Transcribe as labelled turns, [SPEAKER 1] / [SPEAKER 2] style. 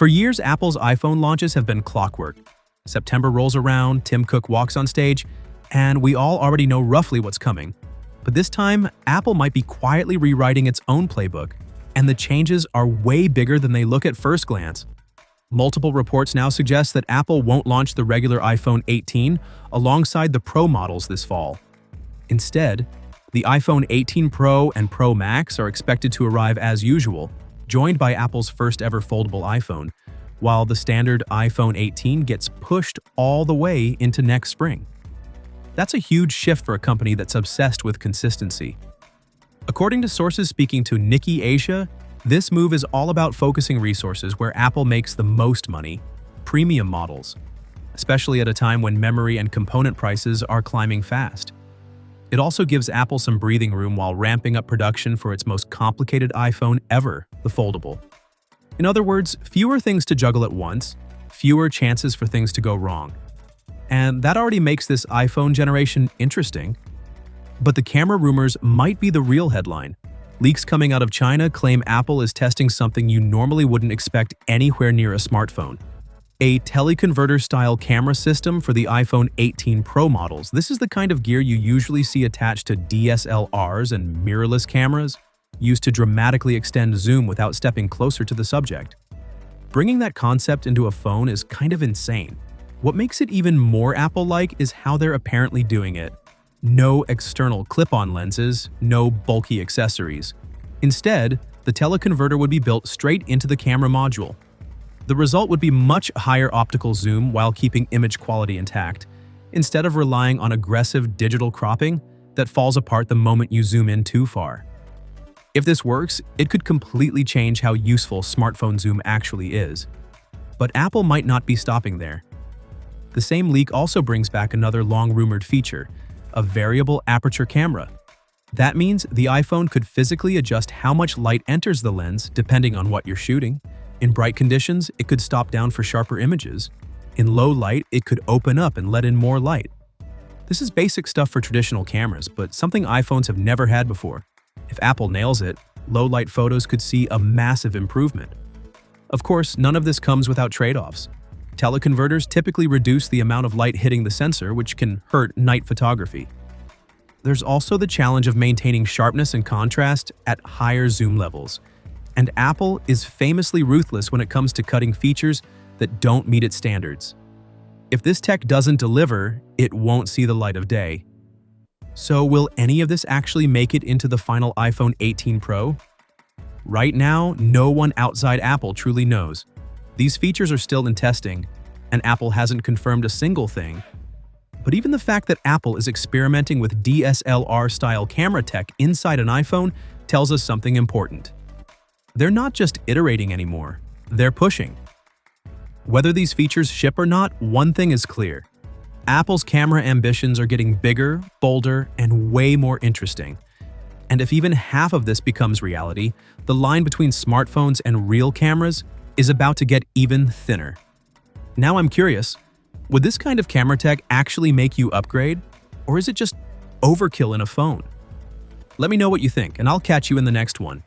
[SPEAKER 1] For years, Apple's iPhone launches have been clockwork. September rolls around, Tim Cook walks on stage, and we all already know roughly what's coming. But this time, Apple might be quietly rewriting its own playbook, and the changes are way bigger than they look at first glance. Multiple reports now suggest that Apple won't launch the regular iPhone 18 alongside the Pro models this fall. Instead, the iPhone 18 Pro and Pro Max are expected to arrive as usual, joined by Apple's first-ever foldable iPhone, while the standard iPhone 18 gets pushed all the way into next spring. That's a huge shift for a company that's obsessed with consistency. According to sources speaking to Nikkei Asia, this move is all about focusing resources where Apple makes the most money, premium models, especially at a time when memory and component prices are climbing fast. It also gives Apple some breathing room while ramping up production for its most complicated iPhone ever, the foldable. In other words, fewer things to juggle at once, fewer chances for things to go wrong. And that already makes this iPhone generation interesting. But the camera rumors might be the real headline. Leaks coming out of China claim Apple is testing something you normally wouldn't expect anywhere near a smartphone. A teleconverter-style camera system for the iPhone 18 Pro models. This is the kind of gear you usually see attached to DSLRs and mirrorless cameras, used to dramatically extend zoom without stepping closer to the subject. Bringing that concept into a phone is kind of insane. What makes it even more Apple-like is how they're apparently doing it. No external clip-on lenses, no bulky accessories. Instead, the teleconverter would be built straight into the camera module. The result would be much higher optical zoom while keeping image quality intact, instead of relying on aggressive digital cropping that falls apart the moment you zoom in too far. If this works, it could completely change how useful smartphone zoom actually is. But Apple might not be stopping there. The same leak also brings back another long-rumored feature, a variable aperture camera. That means the iPhone could physically adjust how much light enters the lens depending on what you're shooting. In bright conditions, it could stop down for sharper images. In low light, it could open up and let in more light. This is basic stuff for traditional cameras, but something iPhones have never had before. If Apple nails it, low-light photos could see a massive improvement. Of course, none of this comes without trade-offs. Teleconverters typically reduce the amount of light hitting the sensor, which can hurt night photography. There's also the challenge of maintaining sharpness and contrast at higher zoom levels. And Apple is famously ruthless when it comes to cutting features that don't meet its standards. If this tech doesn't deliver, it won't see the light of day. So will any of this actually make it into the final iPhone 18 Pro? Right now, no one outside Apple truly knows. These features are still in testing, and Apple hasn't confirmed a single thing. But even the fact that Apple is experimenting with DSLR-style camera tech inside an iPhone tells us something important. They're not just iterating anymore, they're pushing. Whether these features ship or not, one thing is clear. Apple's camera ambitions are getting bigger, bolder, and way more interesting. And if even half of this becomes reality, the line between smartphones and real cameras is about to get even thinner. Now I'm curious, would this kind of camera tech actually make you upgrade? Or is it just overkill in a phone? Let me know what you think, and I'll catch you in the next one.